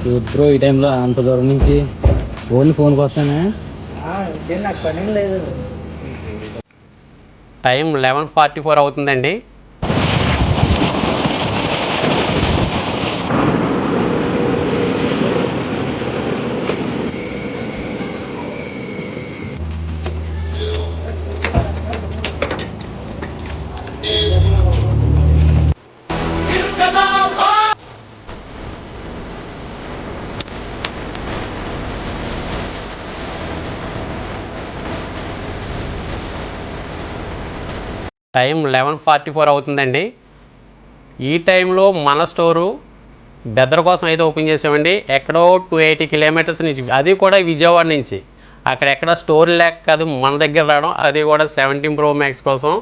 Bro ఈ టైంలో అంత దూరం నుంచి ఓన్లీ ఫోన్ కోసమే? నాకు పని లేదు. టైం 11:44 అవుతుందండి. టైం 11:44 అవుతుందండి. ఈ టైంలో మన స్టోరు బెదర్ కోసం అయితే ఓపెన్ చేసామండి. ఎక్కడో 280 కిలోమీటర్స్ నుంచి, అది కూడా విజయవాడ నుంచి. అక్కడెక్కడ స్టోర్ లేక కాదు మన దగ్గర రావడం, అది కూడా 17 Pro Max కోసం.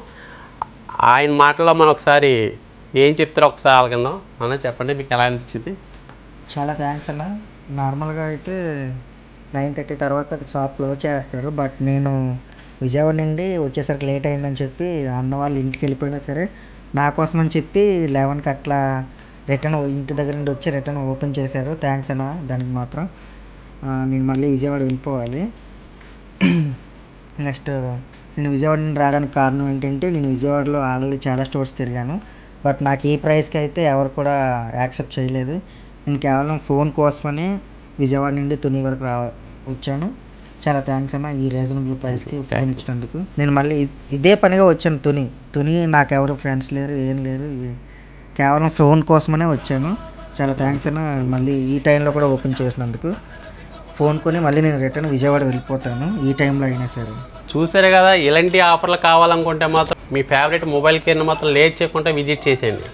ఆయన మాటల్లో మనం ఒకసారి ఏం చెప్తారో ఒకసారి ఆలకిందాం. అన్న చెప్పండి, మీకు ఎలా అనిపించింది? చాలా థ్యాంక్స్ అన్న. నార్మల్గా అయితే 9:30 తర్వాత షాప్ క్లోజ్ చేస్తారు. బట్ నేను విజయవాడ నుండి వచ్చేసరికి లేట్ అయిందని చెప్పి అన్న వాళ్ళు ఇంటికి వెళ్ళిపోయినా సరే నా కోసం అని చెప్పి 11కి అట్లా రిటర్న్ ఇంటి దగ్గర నుండి వచ్చి రిటర్న్ ఓపెన్ చేశారు. థ్యాంక్స్ అన్న దానికి మాత్రం. నేను మళ్ళీ విజయవాడ వెళ్ళిపోవాలి. నెక్స్ట్ నేను విజయవాడ నుండి రావడానికి కారణం ఏంటంటే, నేను విజయవాడలో ఆల్రెడీ చాలా స్టోర్స్ తిరిగాను. బట్ నాకు ఈ ప్రైస్కి అయితే ఎవరు కూడా యాక్సెప్ట్ చేయలేదు. నేను కేవలం ఫోన్ కోసమని విజయవాడ నుండి తుని వరకు వచ్చాను. చాలా థ్యాంక్స్ అన్న ఈ రీజనబుల్ ప్రైస్కి ఫోన్ ఇచ్చినందుకు. నేను మళ్ళీ ఇదే పనిగా వచ్చాను తుని. నాకు ఎవరు ఫ్రెండ్స్ లేరు, ఏం లేరు. కేవలం ఫోన్ కోసమనే వచ్చాను. చాలా థ్యాంక్స్ అన్న మళ్ళీ ఈ టైంలో కూడా ఓపెన్ చేసినందుకు. ఫోన్ కొని మళ్ళీ నేను రిటర్న్ విజయవాడ వెళ్ళిపోతాను ఈ టైంలో అయినా సరే. చూసారు కదా, ఇలాంటి ఆఫర్లు కావాలనుకుంటే మాత్రం మీ ఫేవరెట్ మొబైల్ కేర్ని మాత్రం లేట్ చేయకుండా విజిట్ చేసేయండి.